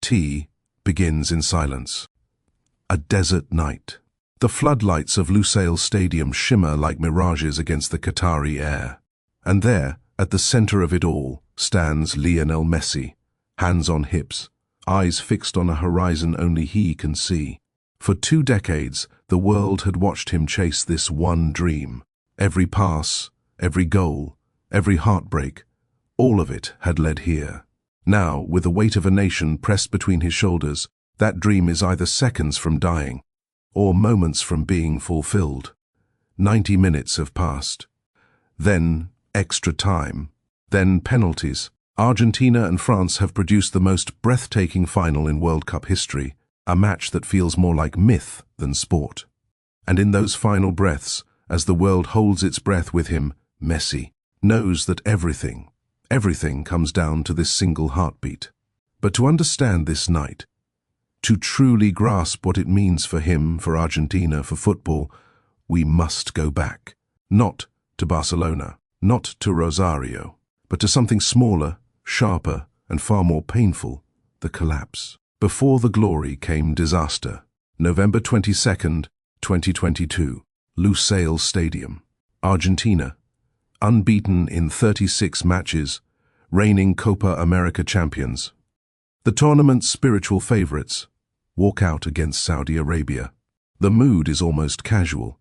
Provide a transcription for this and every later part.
T begins in silence. A desert night. The floodlights of Lusail Stadium shimmer like mirages against the Qatari air. And there, at the center of it all, stands Lionel Messi, hands on hips, eyes fixed on a horizon only he can see. For 2 decades, the world had watched him chase this one dream. Every pass, every goal, every heartbreak, all of it had led here. Now, with the weight of a nation pressed between his shoulders, that dream is either seconds from dying or moments from being fulfilled. 90 minutes have passed. Then extra time. Then penalties. Argentina and France have produced the most breathtaking final in World Cup history, a match that feels more like myth than sport. And in those final breaths, as the world holds its breath with him, Messi knows that everything comes down to this single heartbeat. But to understand this night, to truly grasp what it means for him, for Argentina, for football, we must go back. Not to Barcelona, not to Rosario, but to something smaller, sharper, and far more painful, the collapse. Before the glory came disaster. November 22nd, 2022, Lusail Stadium, Argentina, unbeaten in 36 matches, reigning Copa America champions. The tournament's spiritual favorites walk out against Saudi Arabia. The mood is almost casual.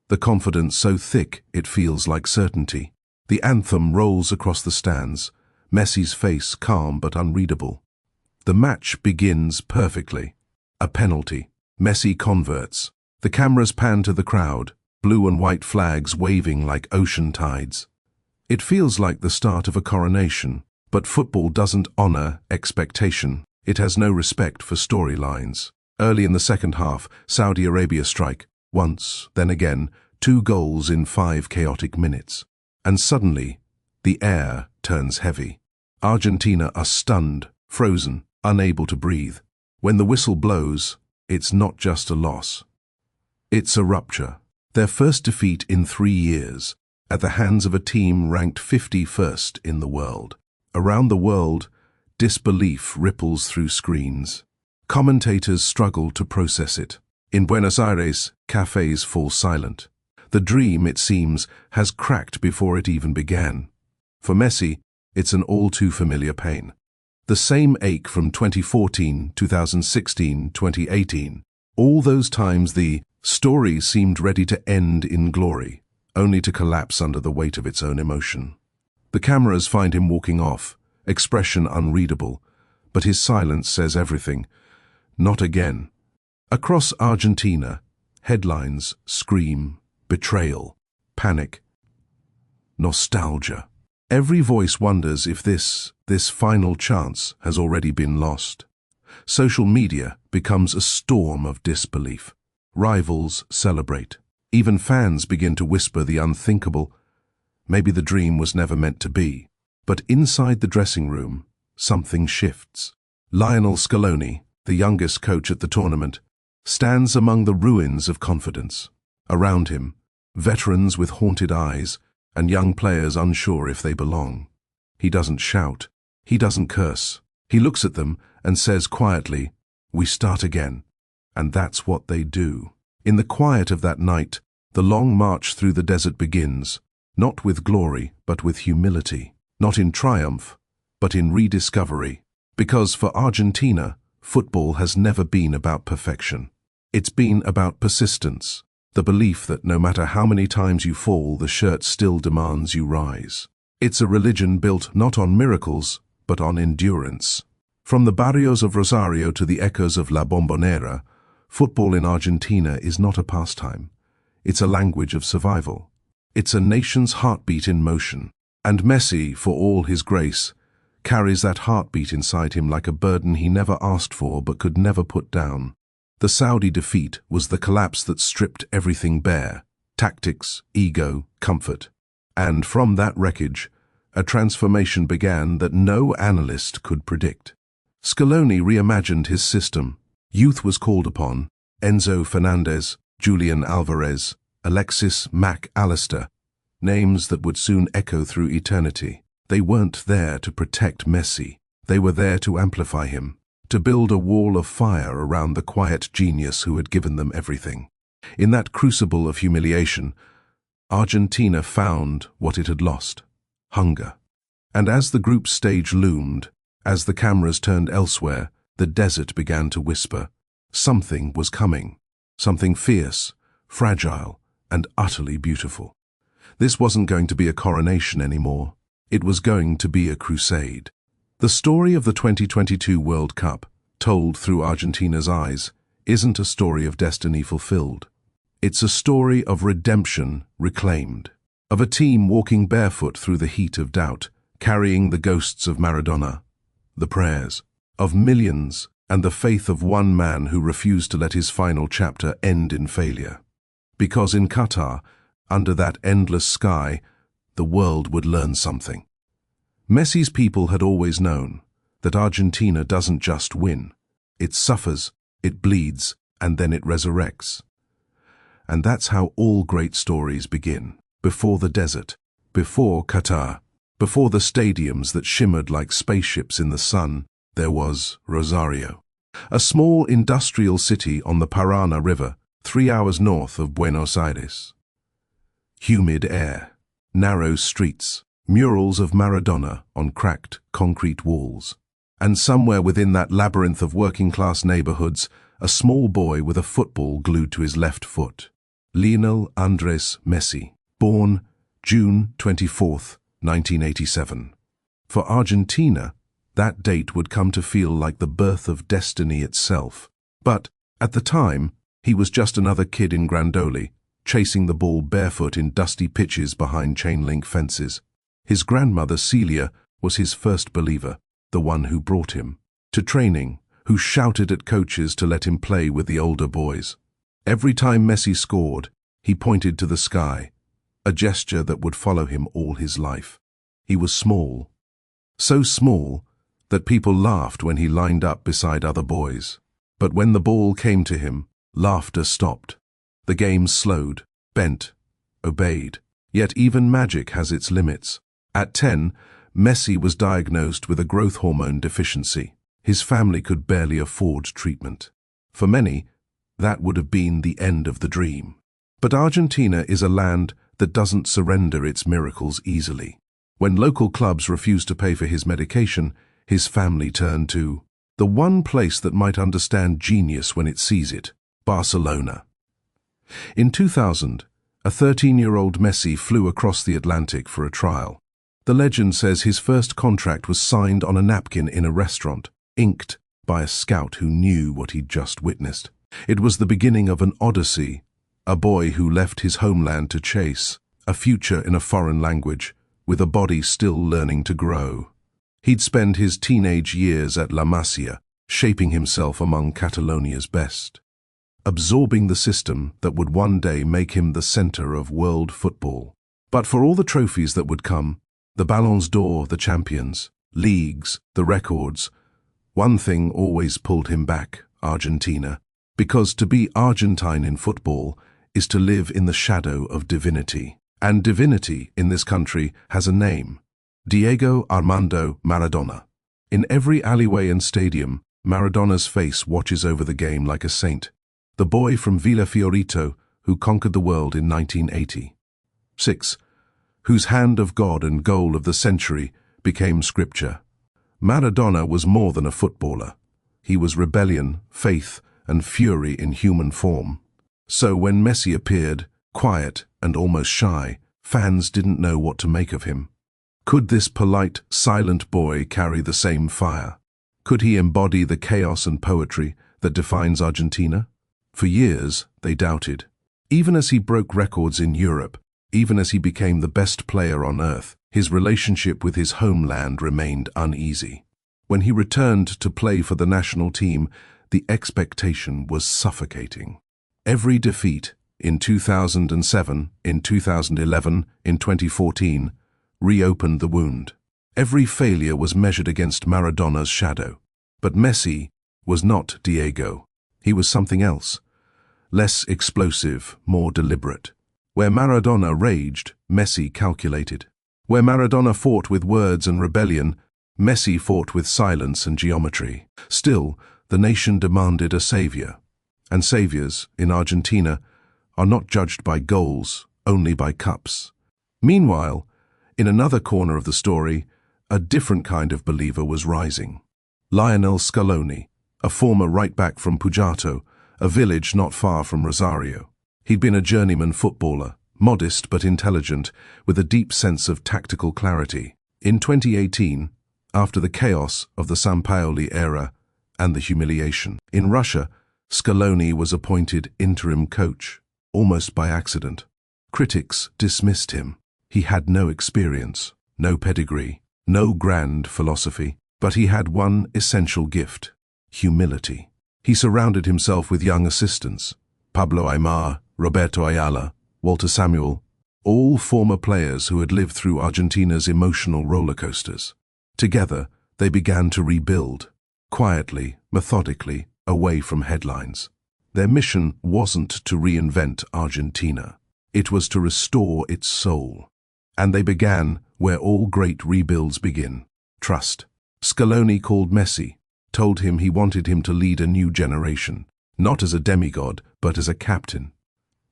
The confidence so thick it feels like certainty. The anthem rolls across the stands, Messi's face calm but unreadable. The match begins perfectly. A penalty. Messi converts. The cameras pan to the crowd, blue and white flags waving like ocean tides. It feels like the start of a coronation, but football doesn't honor expectation. It has no respect for storylines. Early in the second half, Saudi Arabia strike. Once, then again, 2 goals in 5 chaotic minutes. And suddenly, the air turns heavy. Argentina are stunned, frozen, unable to breathe. When the whistle blows, it's not just a loss. It's a rupture. Their first defeat in 3 years, at the hands of a team ranked 51st in the world. Around the world, disbelief ripples through screens. Commentators struggle to process it. In Buenos Aires, cafes fall silent. The dream, it seems, has cracked before it even began. For Messi, it's an all-too-familiar pain. The same ache from 2014, 2016, 2018. All those times the story seemed ready to end in glory, only to collapse under the weight of its own emotion. The cameras find him walking off, expression unreadable, but his silence says everything. Not again. Across Argentina, headlines scream betrayal, panic, nostalgia. Every voice wonders if this final chance has already been lost. Social media becomes a storm of disbelief. Rivals celebrate. Even fans begin to whisper the unthinkable. Maybe the dream was never meant to be. But inside the dressing room, something shifts. Lionel Scaloni, the youngest coach at the tournament, stands among the ruins of confidence. Around him, veterans with haunted eyes and young players unsure if they belong. He doesn't shout. He doesn't curse. He looks at them and says quietly, "We start again." And that's what they do. In the quiet of that night, the long march through the desert begins, not with glory, but with humility. Not in triumph, but in rediscovery. Because for Argentina, football has never been about perfection. It's been about persistence, the belief that no matter how many times you fall, the shirt still demands you rise. It's a religion built not on miracles, but on endurance. From the barrios of Rosario to the echoes of La Bombonera, football in Argentina is not a pastime. It's a language of survival. It's a nation's heartbeat in motion. And Messi, for all his grace, carries that heartbeat inside him like a burden he never asked for but could never put down. The Saudi defeat was the collapse that stripped everything bare: tactics, ego, comfort. And from that wreckage, a transformation began that no analyst could predict. Scaloni reimagined his system. Youth was called upon: Enzo Fernandez, Julian Alvarez, Alexis Mac Allister, names that would soon echo through eternity. They weren't there to protect Messi. They were there to amplify him, to build a wall of fire around the quiet genius who had given them everything. In that crucible of humiliation, Argentina found what it had lost: hunger. And as the group stage loomed, as the cameras turned elsewhere, the desert began to whisper. Something was coming, something fierce, fragile, and utterly beautiful. This wasn't going to be a coronation anymore. It was going to be a crusade. The story of the 2022 World Cup, told through Argentina's eyes, isn't a story of destiny fulfilled. It's a story of redemption reclaimed, of a team walking barefoot through the heat of doubt, carrying the ghosts of Maradona, the prayers of millions, and the faith of one man who refused to let his final chapter end in failure. Because in Qatar, under that endless sky, the world would learn something. Messi's people had always known that Argentina doesn't just win. It suffers, it bleeds, and then it resurrects. And that's how all great stories begin. Before the desert, before Qatar, before the stadiums that shimmered like spaceships in the sun, there was Rosario, a small industrial city on the Paraná River, 3 hours north of Buenos Aires. Humid air, narrow streets, murals of Maradona on cracked concrete walls. And somewhere within that labyrinth of working-class neighborhoods, a small boy with a football glued to his left foot. Lionel Andres Messi, born June 24th, 1987. For Argentina, that date would come to feel like the birth of destiny itself. But, at the time, he was just another kid in Grandoli, chasing the ball barefoot in dusty pitches behind chain-link fences. His grandmother Celia was his first believer, the one who brought him to training, who shouted at coaches to let him play with the older boys. Every time Messi scored, he pointed to the sky, a gesture that would follow him all his life. He was small, so small that people laughed when he lined up beside other boys. But when the ball came to him, laughter stopped. The game slowed, bent, obeyed. Yet even magic has its limits. At 10, Messi was diagnosed with a growth hormone deficiency. His family could barely afford treatment. For many, that would have been the end of the dream. But Argentina is a land that doesn't surrender its miracles easily. When local clubs refused to pay for his medication, his family turned to the one place that might understand genius when it sees it: Barcelona. In 2000, a 13-year-old Messi flew across the Atlantic for a trial. The legend says his first contract was signed on a napkin in a restaurant, inked by a scout who knew what he'd just witnessed. It was the beginning of an odyssey, a boy who left his homeland to chase a future in a foreign language, with a body still learning to grow. He'd spend his teenage years at La Masia, shaping himself among Catalonia's best, absorbing the system that would one day make him the center of world football. But for all the trophies that would come, the Ballons d'Or, the champions, leagues, the records, one thing always pulled him back: Argentina. Because to be Argentine in football is to live in the shadow of divinity. And divinity in this country has a name: Diego Armando Maradona. In every alleyway and stadium, Maradona's face watches over the game like a saint. The boy from Villa Fiorito who conquered the world in 1980. 6. Whose hand of God and goal of the century became scripture. Maradona was more than a footballer. He was rebellion, faith, and fury in human form. So when Messi appeared, quiet and almost shy, fans didn't know what to make of him. Could this polite, silent boy carry the same fire? Could he embody the chaos and poetry that defines Argentina? For years, they doubted. Even as he broke records in Europe, even as he became the best player on earth, his relationship with his homeland remained uneasy. When he returned to play for the national team, the expectation was suffocating. Every defeat, in 2007, in 2011, in 2014, reopened the wound. Every failure was measured against Maradona's shadow. But Messi was not Diego. He was something else. Less explosive, more deliberate. Where Maradona raged, Messi calculated. Where Maradona fought with words and rebellion, Messi fought with silence and geometry. Still, the nation demanded a savior. And saviors, in Argentina, are not judged by goals, only by cups. Meanwhile, in another corner of the story, a different kind of believer was rising. Lionel Scaloni, a former right-back from Pujato, a village not far from Rosario. He'd been a journeyman footballer, modest but intelligent, with a deep sense of tactical clarity. In 2018, after the chaos of the Sampaoli era and the humiliation in Russia, Scaloni was appointed interim coach, almost by accident. Critics dismissed him. He had no experience, no pedigree, no grand philosophy, but he had one essential gift: humility. He surrounded himself with young assistants: Pablo Aimar, Roberto Ayala, Walter Samuel, all former players who had lived through Argentina's emotional roller coasters. Together, they began to rebuild, quietly, methodically, away from headlines. Their mission wasn't to reinvent Argentina. It was to restore its soul. And they began where all great rebuilds begin: trust. Scaloni called Messi, told him he wanted him to lead a new generation, not as a demigod, but as a captain.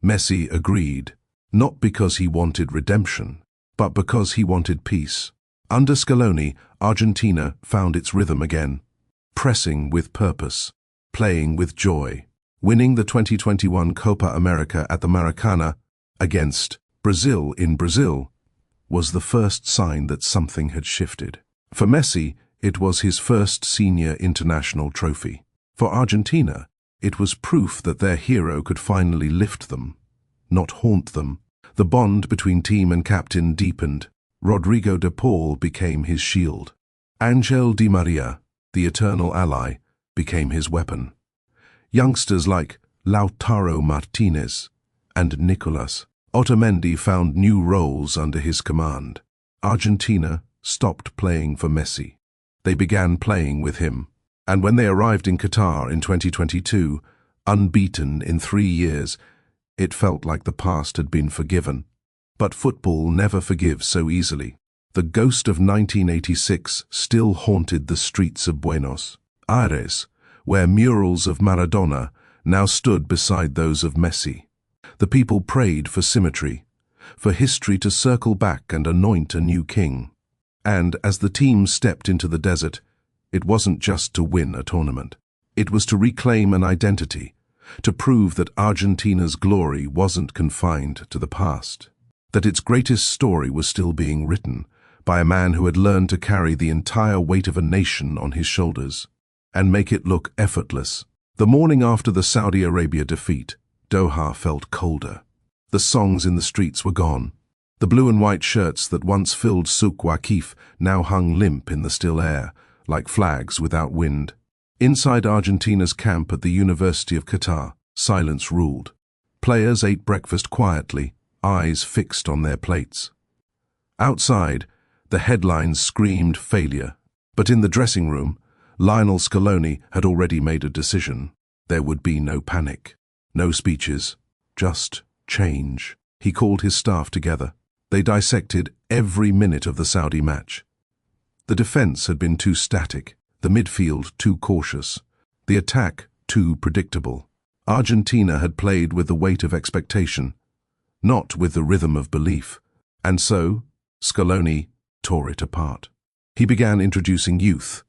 Messi agreed, not because he wanted redemption, but because he wanted peace. Under Scaloni, Argentina found its rhythm again, pressing with purpose, playing with joy. Winning the 2021 Copa America at the Maracanã against Brazil in Brazil was the first sign that something had shifted. For Messi, it was his first senior international trophy. For Argentina, it was proof that their hero could finally lift them, not haunt them. The bond between team and captain deepened. Rodrigo de Paul became his shield. Angel Di Maria, the eternal ally, became his weapon. Youngsters like Lautaro Martinez and Nicolas Otamendi found new roles under his command. Argentina stopped playing for Messi. They began playing with him. And when they arrived in Qatar in 2022, unbeaten in 3 years, it felt like the past had been forgiven. But football never forgives so easily. The ghost of 1986 still haunted the streets of Buenos Aires, where murals of Maradona now stood beside those of Messi. The people prayed for symmetry, for history to circle back and anoint a new king. And as the team stepped into the desert, it wasn't just to win a tournament. It was to reclaim an identity, to prove that Argentina's glory wasn't confined to the past, that its greatest story was still being written by a man who had learned to carry the entire weight of a nation on his shoulders and make it look effortless. The morning after the Saudi Arabia defeat, Doha felt colder. The songs in the streets were gone. The blue and white shirts that once filled Souk Waqif now hung limp in the still air, like flags without wind. Inside Argentina's camp at the University of Qatar, silence ruled. Players ate breakfast quietly, eyes fixed on their plates. Outside, the headlines screamed failure. But in the dressing room, Lionel Scaloni had already made a decision. There would be no panic, no speeches, just change. He called his staff together. They dissected every minute of the Saudi match. The defense had been too static, the midfield too cautious, the attack too predictable. Argentina had played with the weight of expectation, not with the rhythm of belief. And so, Scaloni tore it apart. He began introducing youth: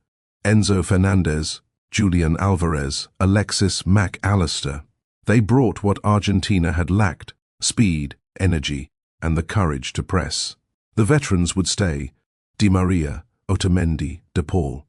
Enzo Fernandez, Julian Alvarez, Alexis Mac Allister. They brought what Argentina had lacked: speed, energy, and the courage to press. The veterans would stay: Di Maria, Otamendi, De Paul.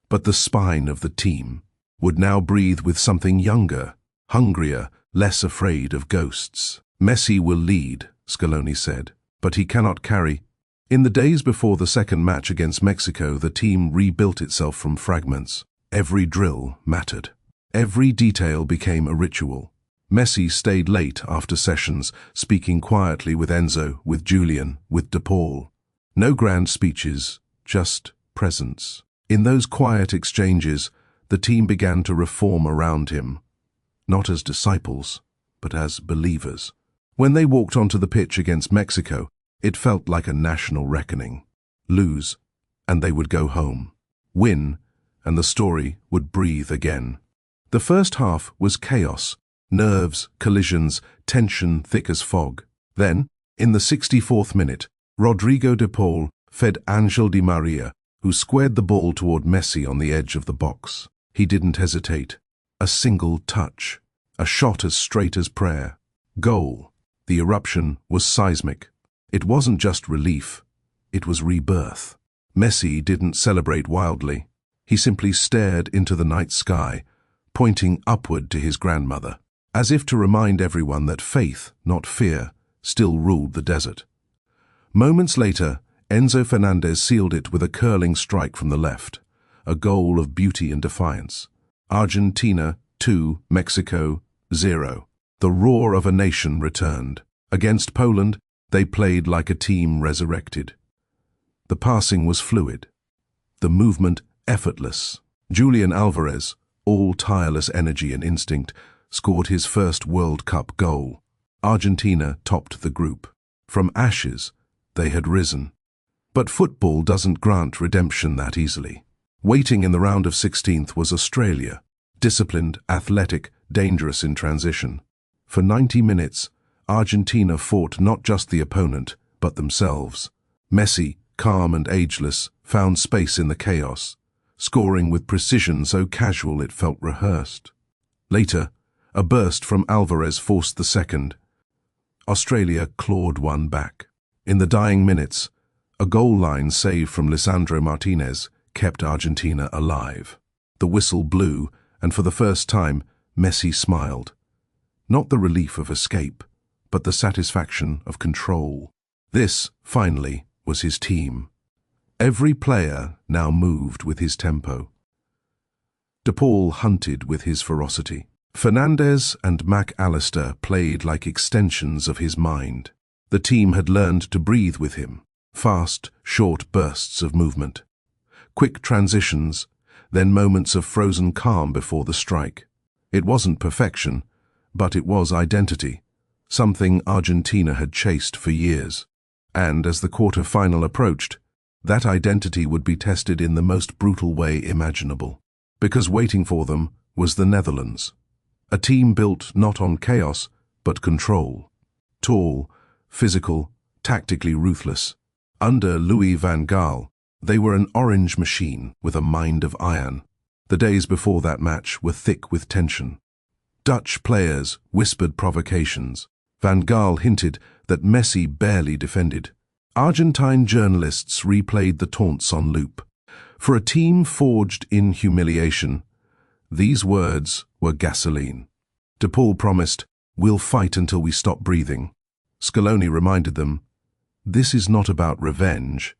But the spine of the team would now breathe with something younger, hungrier, less afraid of ghosts. Messi will lead, Scaloni said, but he cannot carry. In the days before the second match against Mexico, the team rebuilt itself from fragments. Every drill mattered. Every detail became a ritual. Messi stayed late after sessions, speaking quietly with Enzo, with Julian, with De Paul. No grand speeches, just presence. In those quiet exchanges, the team began to reform around him, not as disciples, but as believers. When they walked onto the pitch against Mexico, it felt like a national reckoning. Lose, and they would go home. win, and the story would breathe again. The first half was chaos, nerves, collisions, tension thick as fog. Then, in the 64th minute, Rodrigo de Paul fed Angel Di Maria, who squared the ball toward Messi on the edge of the box. He didn't hesitate. A single touch. A shot as straight as prayer. Goal. The eruption was seismic. It wasn't just relief. It was rebirth. Messi didn't celebrate wildly. He simply stared into the night sky, pointing upward to his grandmother, as if to remind everyone that faith, not fear, still ruled the desert. Moments later, Enzo Fernandez sealed it with a curling strike from the left, a goal of beauty and defiance. Argentina 2, Mexico 0. The roar of a nation returned. Against Poland, they played like a team resurrected. The passing was fluid, the movement effortless. Julian Alvarez, all tireless energy and instinct, scored his first World Cup goal. Argentina topped the group. From ashes, they had risen. But football doesn't grant redemption that easily. Waiting in the round of 16th was Australia, disciplined, athletic, dangerous in transition. For 90 minutes, Argentina fought not just the opponent, but themselves. Messi, calm and ageless, found space in the chaos, scoring with precision so casual it felt rehearsed. Later, a burst from Alvarez forced the second. Australia clawed one back. In the dying minutes, a goal line save from Lisandro Martinez kept Argentina alive. The whistle blew, and for the first time, Messi smiled. Not the relief of escape, but the satisfaction of control. This, finally, was his team. Every player now moved with his tempo. De Paul hunted with his ferocity. Fernandez and McAllister played like extensions of his mind. The team had learned to breathe with him. Fast, short bursts of movement. Quick transitions, then moments of frozen calm before the strike. It wasn't perfection, but it was identity, something Argentina had chased for years. And as the quarter-final approached, that identity would be tested in the most brutal way imaginable. Because waiting for them was the Netherlands. A team built not on chaos, but control. Tall, physical, tactically ruthless. Under Louis van Gaal, they were an orange machine with a mind of iron. The days before that match were thick with tension. Dutch players whispered provocations. Van Gaal hinted that Messi barely defended. Argentine journalists replayed the taunts on loop. For a team forged in humiliation, these words were gasoline. De Paul promised, "We'll fight until we stop breathing." Scaloni reminded them, "This is not about revenge,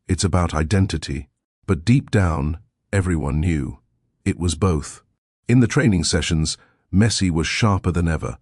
it's about identity." But deep down, everyone knew. It was both. In the training sessions, Messi was sharper than ever.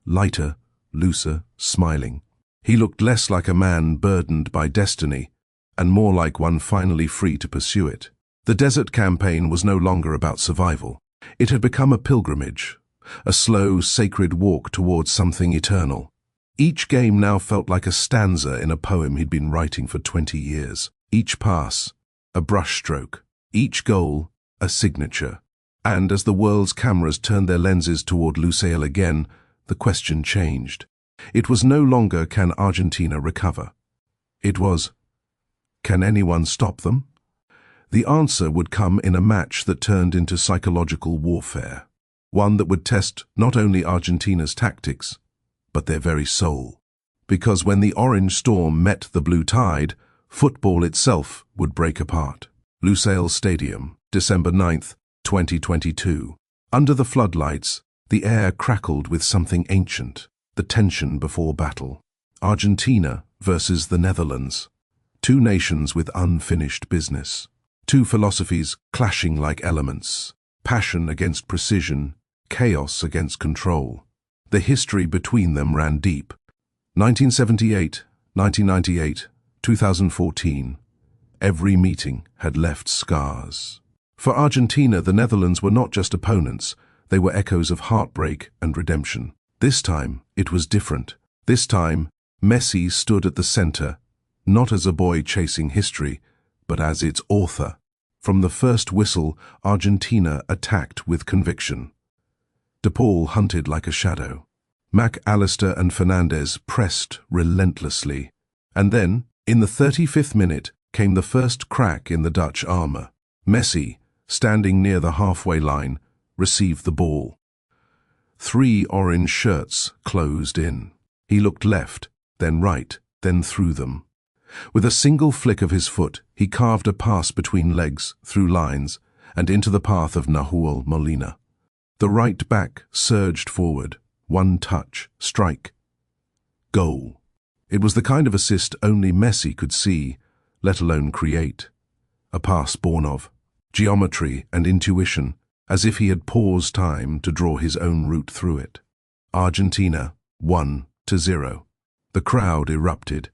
Lighter, looser, smiling. He looked less like a man burdened by destiny, and more like one finally free to pursue it. The desert campaign was no longer about survival. It had become a pilgrimage, a slow, sacred walk towards something eternal. Each game now felt like a stanza in a poem he'd been writing for 20 years. Each pass, a brushstroke. Each goal, a signature. And as the world's cameras turned their lenses toward Lusail again, the question changed. It was no longer, can Argentina recover? It was, can anyone stop them? The answer would come in a match that turned into psychological warfare. One that would test not only Argentina's tactics, but their very soul. Because when the orange storm met the blue tide, football itself would break apart. Lusail Stadium, December 9th, 2022. Under the floodlights, the air crackled with something ancient, the tension before battle. Argentina versus the Netherlands. Two nations with unfinished business. Two philosophies clashing like elements. Passion against precision, chaos against control. The history between them ran deep. 1978, 1998, 2014. Every meeting had left scars. For Argentina, the Netherlands were not just opponents, they were echoes of heartbreak and redemption. This time, it was different. This time, Messi stood at the center, not as a boy chasing history, but as its author. From the first whistle, Argentina attacked with conviction. De Paul hunted like a shadow. Mac Allister and Fernandez pressed relentlessly. And then, in the 35th minute, came the first crack in the Dutch armour. Messi, standing near the halfway line, received the ball. 3 orange shirts closed in. He looked left, then right, then through them. With a single flick of his foot, he carved a pass between legs, through lines, and into the path of Nahuel Molina. The right back surged forward. One touch, strike. Goal. It was the kind of assist only Messi could see, let alone create. A pass born of geometry and intuition, as if he had paused time to draw his own route through it. Argentina, 1-0. The crowd erupted.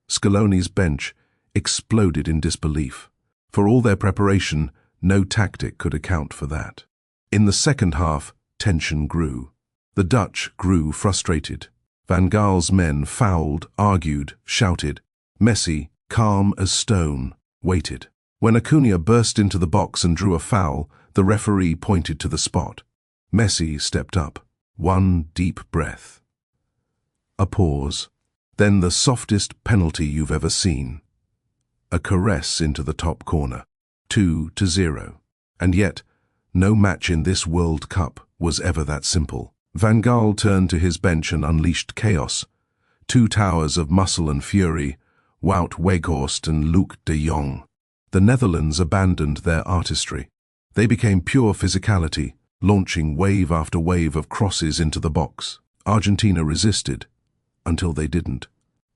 Scaloni's bench exploded in disbelief. For all their preparation, no tactic could account for that. In the second half, tension grew. The Dutch grew frustrated. Van Gaal's men fouled, argued, shouted. Messi, calm as stone, waited. When Acuna burst into the box and drew a foul, the referee pointed to the spot. Messi stepped up. One deep breath. A pause. Then the softest penalty you've ever seen. A caress into the top corner. 2-0. And yet, no match in this World Cup was ever that simple. Van Gaal turned to his bench and unleashed chaos. 2 towers of muscle and fury, Wout Weghorst and Luc de Jong. The Netherlands abandoned their artistry. They became pure physicality, launching wave after wave of crosses into the box. Argentina resisted, until they didn't.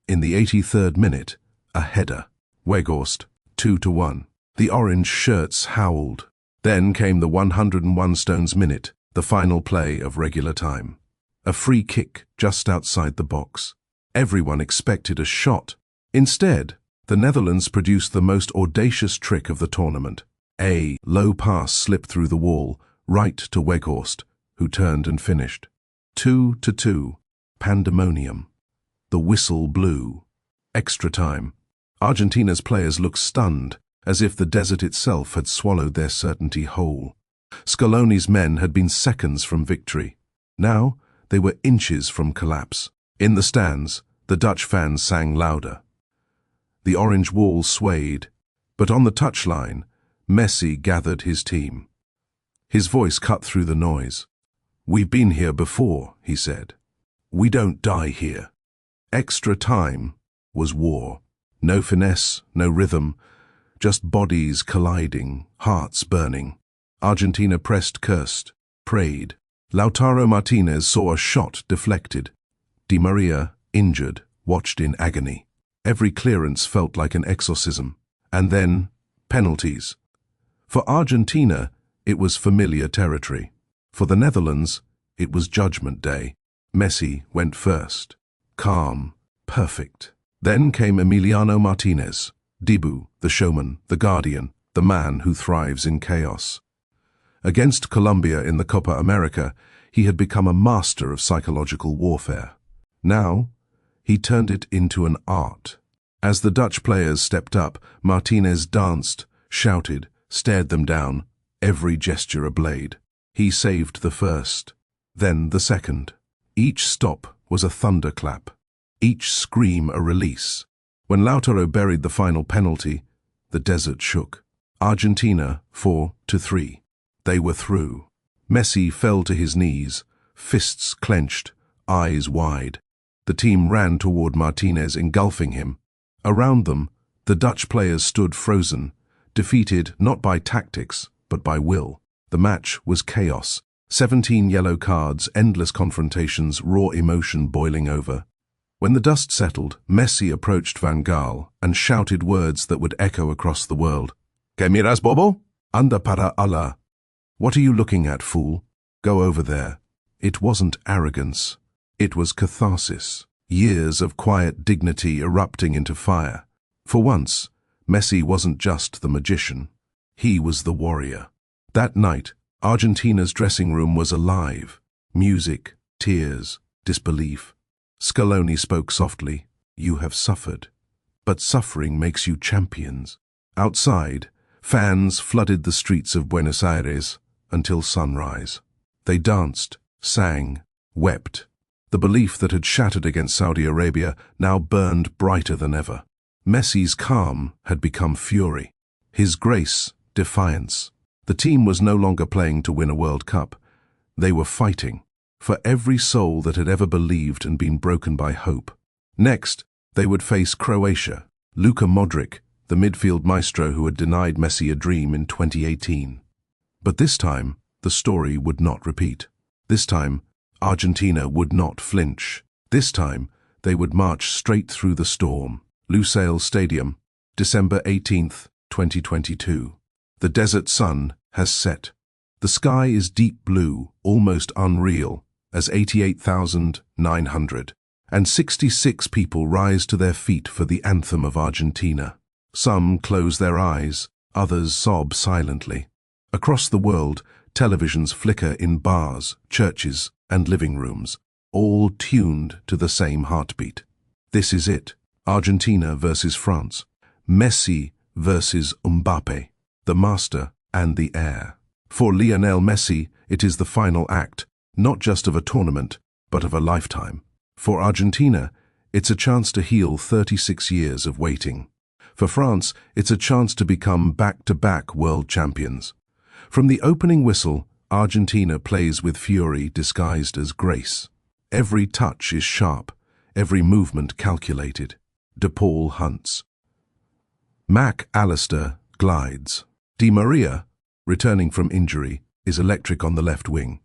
In the 83rd minute, a header. Weghorst, 2-1. The orange shirts howled. Then came the 101 stones minute, the final play of regular time. A free kick just outside the box. Everyone expected a shot. Instead, the Netherlands produced the most audacious trick of the tournament. A low pass slipped through the wall, right to Weghorst, who turned and finished. 2-2. Pandemonium. The whistle blew. Extra time. Argentina's players looked stunned, as if the desert itself had swallowed their certainty whole. Scaloni's men had been seconds from victory. Now, they were inches from collapse. In the stands, the Dutch fans sang louder. The orange wall swayed, but on the touchline, Messi gathered his team. His voice cut through the noise. "We've been here before," he said. "We don't die here." Extra time was war. No finesse, no rhythm, just bodies colliding, hearts burning. Argentina pressed, cursed, prayed. Lautaro Martinez saw a shot deflected. Di Maria, injured, watched in agony. Every clearance felt like an exorcism. And then, penalties. For Argentina, it was familiar territory. For the Netherlands, it was Judgment Day. Messi went first. Calm, perfect. Then came Emiliano Martinez, Dibu, the showman, the guardian, the man who thrives in chaos. Against Colombia in the Copa America, he had become a master of psychological warfare. Now, he turned it into an art. As the Dutch players stepped up, Martinez danced, shouted, stared them down, every gesture a blade. He saved the first, then the second. Each stop was a thunderclap, each scream a release. When Lautaro buried the final penalty, the desert shook. Argentina 4-3. They were through. Messi fell to his knees, fists clenched, eyes wide. The team ran toward Martinez, engulfing him. Around them, the Dutch players stood frozen, defeated not by tactics, but by will. The match was chaos. 17 yellow cards, endless confrontations, raw emotion boiling over. When the dust settled, Messi approached Van Gaal and shouted words that would echo across the world. "Que miras, bobo? Anda para Allah. What are you looking at, fool? Go over there." It wasn't arrogance. It was catharsis. Years of quiet dignity erupting into fire. For once, Messi wasn't just the magician. He was the warrior. That night, Argentina's dressing room was alive. Music, tears, disbelief. Scaloni spoke softly. "You have suffered. But suffering makes you champions." Outside, Fans flooded the streets of Buenos Aires until sunrise. They danced, sang, wept. The belief that had shattered against Saudi Arabia now burned brighter than ever. Messi's calm had become fury. His grace, defiance. The team was no longer playing to win a World Cup. They were fighting for every soul that had ever believed and been broken by hope. Next, they would face Croatia, Luka Modric, the midfield maestro who had denied Messi a dream in 2018. But this time, the story would not repeat. This time, Argentina would not flinch. This time, they would march straight through the storm. Lusail Stadium, December 18th, 2022. The desert sun has set. The sky is deep blue, almost unreal, as 88,966 people rise to their feet for the anthem of Argentina. Some close their eyes, others sob silently. Across the world, televisions flicker in bars, churches, and living rooms, all tuned to the same heartbeat. This is it. Argentina versus France. Messi versus Mbappe, the master and the heir. For Lionel Messi, it is the final act, not just of a tournament, but of a lifetime. For Argentina, it's a chance to heal 36 years of waiting. For France, it's a chance to become back-to-back world champions. From the opening whistle, Argentina plays with fury disguised as grace. Every touch is sharp, every movement calculated. De Paul hunts. Mac Allister glides. Di Maria, returning from injury, is electric on the left wing.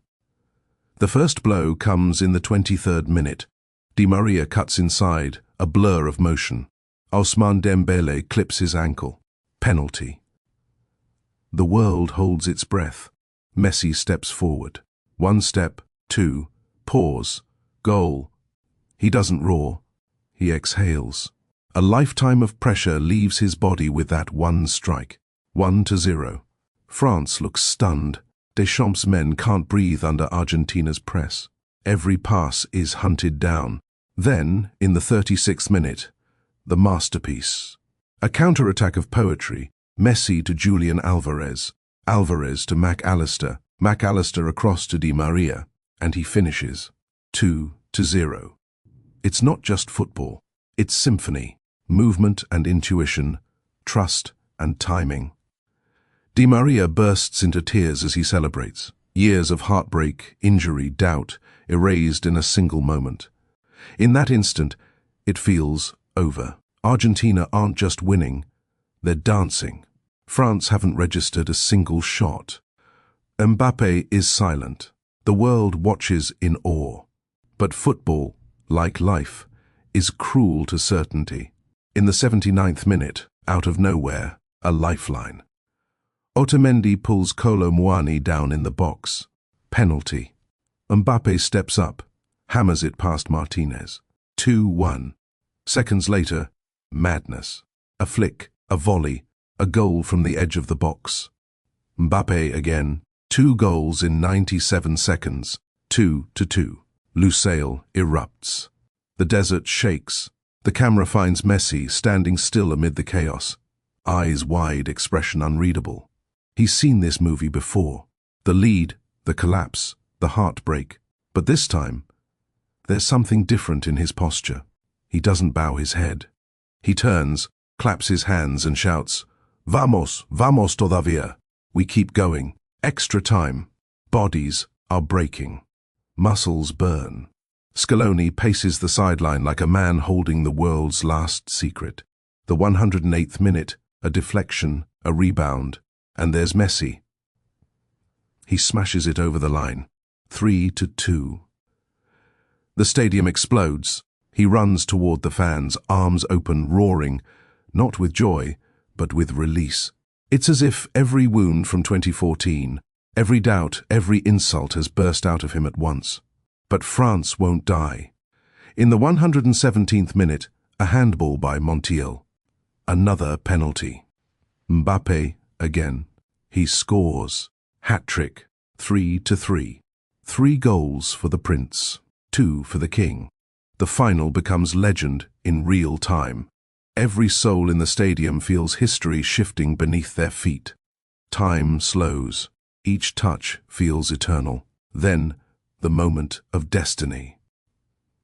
The first blow comes in the 23rd minute. Di Maria cuts inside, a blur of motion. Ousmane Dembele clips his ankle. Penalty. The world holds its breath. Messi steps forward. One step, two, pause, goal. He doesn't roar. He exhales. A lifetime of pressure leaves his body with that one strike. 1-0. France looks stunned. Deschamps' men can't breathe under Argentina's press. Every pass is hunted down. Then, in the 36th minute, the masterpiece. A counter-attack of poetry. Messi to Julian Alvarez. Alvarez to Mac Allister. Mac Allister across to Di Maria. And he finishes. 2-0. It's not just football. It's symphony. Movement and intuition. Trust and timing. Di Maria bursts into tears as he celebrates. Years of heartbreak, injury, doubt, erased in a single moment. In that instant, it feels over. Argentina aren't just winning, they're dancing. France haven't registered a single shot. Mbappe is silent. The world watches in awe. But football, like life, is cruel to certainty. In the 79th minute, out of nowhere, a lifeline. Otamendi pulls Kolo Muani down in the box. Penalty. Mbappe steps up, hammers it past Martinez. 2-1. Seconds later, madness. A flick, a volley, a goal from the edge of the box. Mbappe again. 2 goals in 97 seconds. 2-2. Lusail erupts. The desert shakes. The camera finds Messi standing still amid the chaos. Eyes wide, expression unreadable. He's seen this movie before. The lead, the collapse, the heartbreak. But this time, there's something different in his posture. He doesn't bow his head. He turns, claps his hands and shouts, "Vamos, vamos todavía." We keep going. Extra time. Bodies are breaking. Muscles burn. Scaloni paces the sideline like a man holding the world's last secret. The 108th minute, a deflection, a rebound, and there's Messi. He smashes it over the line. 3-2. The stadium explodes. He runs toward the fans, arms open, roaring, not with joy, but with release. It's as if every wound from 2014, every doubt, every insult has burst out of him at once. But France won't die. In the 117th minute, a handball by Montiel. Another penalty. Mbappe again. He scores. Hat-trick. 3-3. 3 goals for the prince. 2 for the king. The final becomes legend in real time. Every soul in the stadium feels history shifting beneath their feet. Time slows. Each touch feels eternal. Then, the moment of destiny.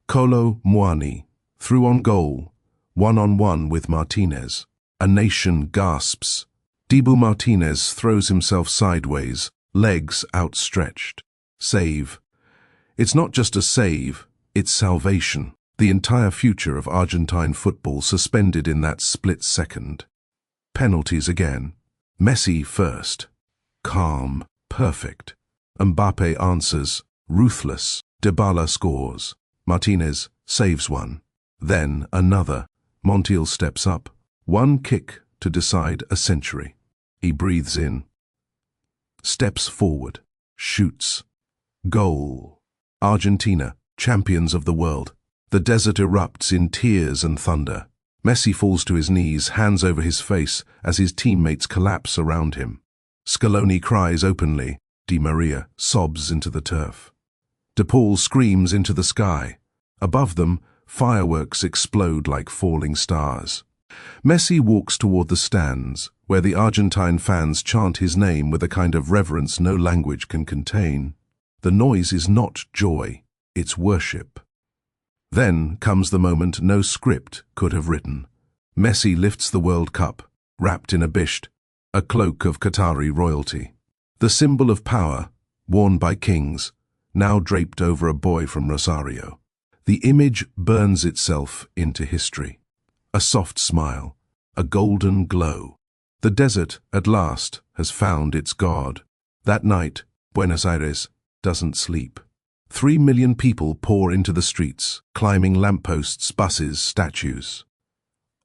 Kolo Muani, through on goal, one-on-one with Martinez. A nation gasps. Dibu Martinez throws himself sideways, legs outstretched. Save. It's not just a save, it's salvation. The entire future of Argentine football suspended in that split second. Penalties again. Messi first. Calm, perfect. Mbappe answers, ruthless. Dybala scores. Martinez saves one. Then another. Montiel steps up. One kick to decide a century. He breathes in. Steps forward. Shoots. Goal. Argentina, champions of the world. The desert erupts in tears and thunder. Messi falls to his knees, hands over his face, as his teammates collapse around him. Scaloni cries openly. Di Maria sobs into the turf. De Paul screams into the sky. Above them, fireworks explode like falling stars. Messi walks toward the stands, where the Argentine fans chant his name with a kind of reverence no language can contain. The noise is not joy, it's worship. Then comes the moment no script could have written. Messi lifts the World Cup, wrapped in a bisht, a cloak of Qatari royalty. The symbol of power, worn by kings, now draped over a boy from Rosario. The image burns itself into history. A soft smile, a golden glow. The desert, at last, has found its God. That night, Buenos Aires doesn't sleep. 3 million people pour into the streets, climbing lampposts, buses, statues.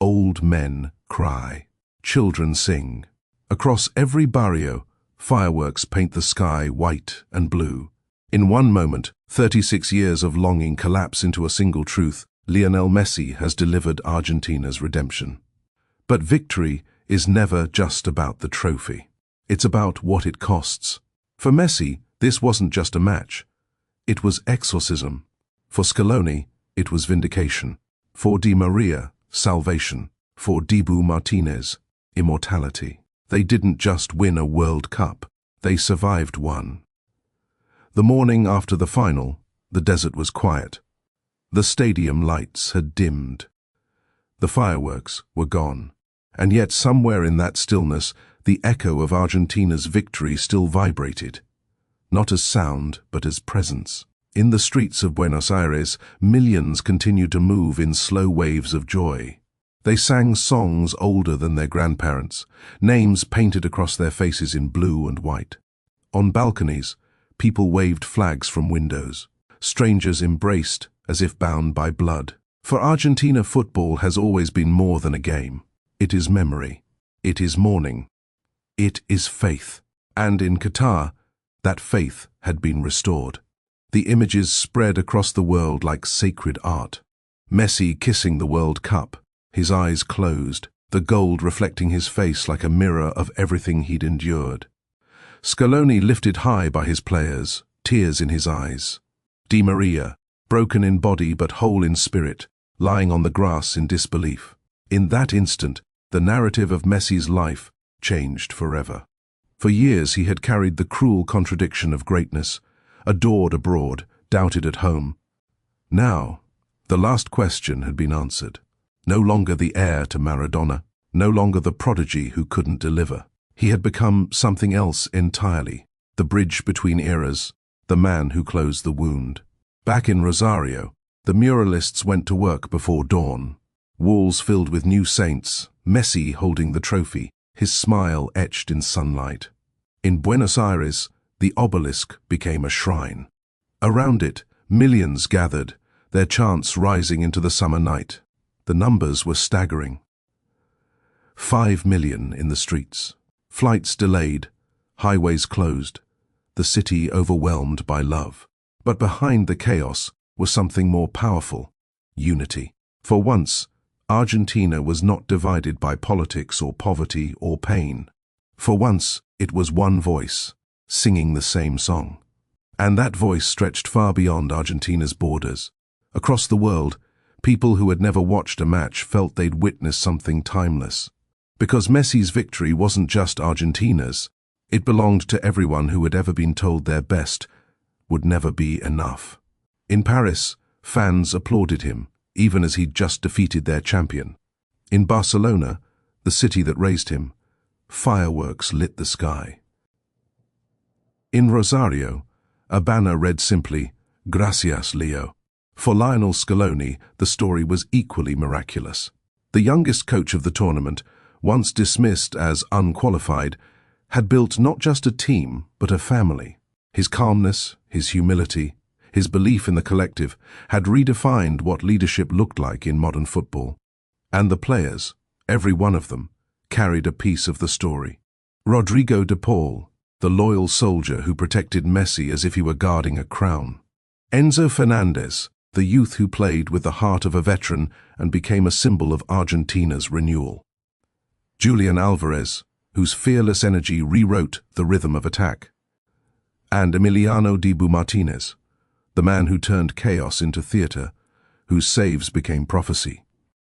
Old men cry. Children sing. Across every barrio, fireworks paint the sky white and blue. In one moment, 36 years of longing collapse into a single truth. Lionel Messi has delivered Argentina's redemption. But victory is never just about the trophy. It's about what it costs. For Messi, this wasn't just a match. It was exorcism. For Scaloni, it was vindication. For Di Maria, salvation. For Dibu Martinez, immortality. They didn't just win a World Cup, they survived one. The morning after the final, the desert was quiet. The stadium lights had dimmed. The fireworks were gone. And yet somewhere in that stillness, the echo of Argentina's victory still vibrated. Not as sound, but as presence. In the streets of Buenos Aires, millions continued to move in slow waves of joy. They sang songs older than their grandparents, names painted across their faces in blue and white. On balconies, people waved flags from windows. Strangers embraced as if bound by blood. For Argentina, football has always been more than a game. It is memory. It is mourning. It is faith. And in Qatar, that faith had been restored. The images spread across the world like sacred art. Messi kissing the World Cup, his eyes closed, the gold reflecting his face like a mirror of everything he'd endured. Scaloni lifted high by his players, tears in his eyes. Di Maria, broken in body but whole in spirit, lying on the grass in disbelief. In that instant, the narrative of Messi's life changed forever. For years he had carried the cruel contradiction of greatness, adored abroad, doubted at home. Now, the last question had been answered. No longer the heir to Maradona, no longer the prodigy who couldn't deliver. He had become something else entirely, the bridge between eras, the man who closed the wound. Back in Rosario, the muralists went to work before dawn. Walls filled with new saints, Messi holding the trophy, his smile etched in sunlight. In Buenos Aires, the obelisk became a shrine. Around it, millions gathered, their chants rising into the summer night. The numbers were staggering. 5 million in the streets. Flights delayed, highways closed, the city overwhelmed by love. But behind the chaos was something more powerful: unity. For once, Argentina was not divided by politics or poverty or pain. For once, it was one voice, singing the same song. And that voice stretched far beyond Argentina's borders. Across the world, People who had never watched a match felt they'd witnessed something timeless. Because Messi's victory wasn't just Argentina's, it belonged to everyone who had ever been told their best would never be enough. In Paris, fans applauded him, even as he'd just defeated their champion. In Barcelona, the city that raised him, fireworks lit the sky. In Rosario, a banner read simply, "Gracias, Leo." For Lionel Scaloni, the story was equally miraculous. The youngest coach of the tournament, once dismissed as unqualified, had built not just a team, but a family. His calmness, his humility, his belief in the collective had redefined what leadership looked like in modern football. And the players, every one of them, carried a piece of the story. Rodrigo de Paul, the loyal soldier who protected Messi as if he were guarding a crown. Enzo Fernandez, the youth who played with the heart of a veteran and became a symbol of Argentina's renewal. Julian Alvarez, whose fearless energy rewrote the rhythm of attack. And Emiliano Dibu Martinez, the man who turned chaos into theatre, whose saves became prophecy.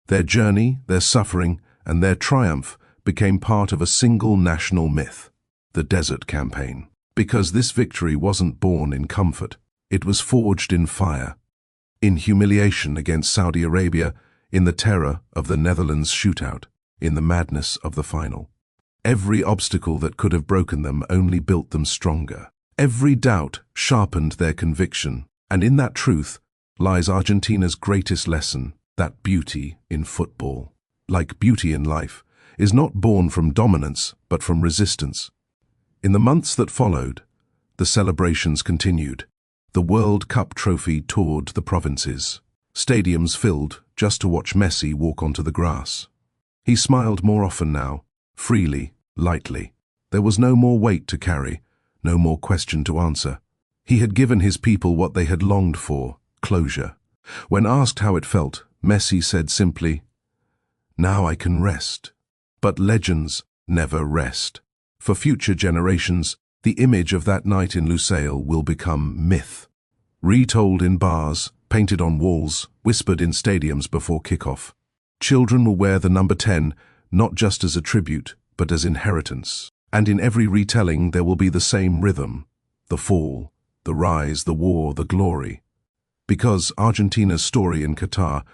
Their journey, their suffering, and their triumph became part of a single national myth, the Desert Campaign. Because this victory wasn't born in comfort, it was forged in fire. In humiliation against Saudi Arabia, in the terror of the Netherlands shootout, in the madness of the final. Every obstacle that could have broken them only built them stronger. Every doubt sharpened their conviction, and in that truth lies Argentina's greatest lesson, that beauty in football, like beauty in life, is not born from dominance but from resistance. In the months that followed, the celebrations continued. The World Cup trophy toured the provinces. Stadiums filled just to watch Messi walk onto the grass. He smiled more often now, freely, lightly. There was no more weight to carry, no more question to answer. He had given his people what they had longed for, closure. When asked how it felt, Messi said simply, "Now I can rest." But legends never rest. For future generations, the image of that night in Lusail will become myth. Retold in bars, painted on walls, whispered in stadiums before kickoff. Children will wear the number 10, not just as a tribute, but as inheritance. And in every retelling there will be the same rhythm, the fall, the rise, the war, the glory. Because Argentina's story in Qatar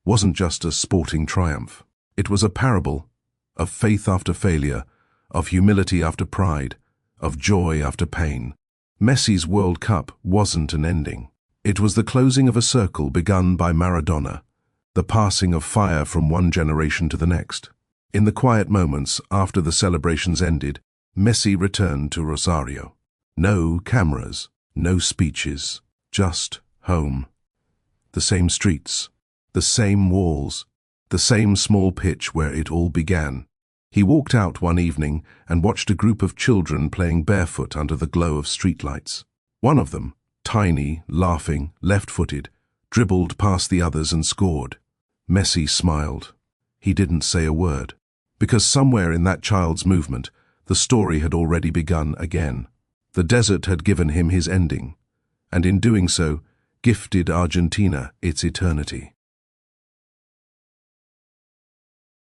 wasn't just a sporting triumph. It was a parable of faith after failure, of humility after pride, of joy after pain. Messi's World Cup wasn't an ending. It was the closing of a circle begun by Maradona, the passing of fire from one generation to the next. In the quiet moments after the celebrations ended, Messi returned to Rosario. No cameras, no speeches, just home. The same streets, the same walls, the same small pitch where it all began. He walked out one evening and watched a group of children playing barefoot under the glow of streetlights. One of them, tiny, laughing, left-footed, dribbled past the others and scored. Messi smiled. He didn't say a word, because somewhere in that child's movement, the story had already begun again. The desert had given him his ending, and in doing so, gifted Argentina its eternity.